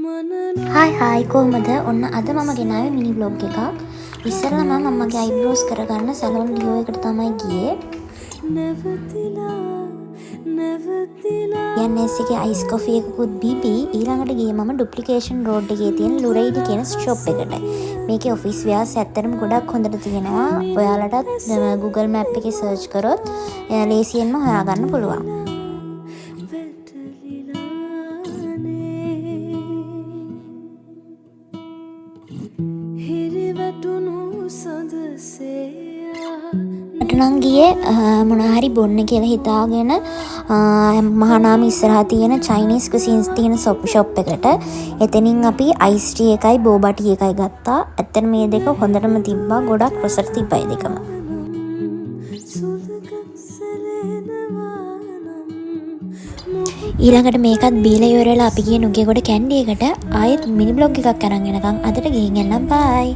Hi කොහමද? ඔන්න අද මම ගෙනාවේ මිනි බ්ලොග් එකක්. ඉස්සෙල්ලාම මමගේ අයිබ්‍රෝස් කරගන්න සැලොන් ලියෝ එකට තමයි ගියේ. යන්එස් එකේ අයිස් කොෆි එකකුත් බීපී ඊළඟට ගියේ මම ඩුප්ලිකේෂන් රෝඩ් එකේ තියෙන ලුරයිඩි කියන ෂොප් එකට. මේකේ ඔෆිස් වෙයාර්ස් ඇත්තටම ගොඩක් හොඳට තියෙනවා. ඔයාලටත් Google Map එකේ සර්ච් කරොත් ලේසියෙන්ම හොයාගන්න පුළුවන්. මට ගියේ මොනහරි බොන්න කියලා හිතාගෙන මහානාම ඉස්සරහා තියෙන චයිනීස් කුසින්ස් තියෙන ෂොප් එකට. එතනින් අපි අයිස් ටී එකයි බෝබා ටී එකයි ගත්තා. ඇත්තට මේ දෙක හොඳටම තිබ්බා. ගොඩක් රසට තිබ්බයි දෙකම. ඊළඟට මේකත් බීලා ඉවරලා අපි ගියේ නුගේගොඩ කැන්ඩි එකට. ආයෙත් මිනි බ්ලොග් එකක් අරන් එනකම් අදට ගිහින් යන්න බයි.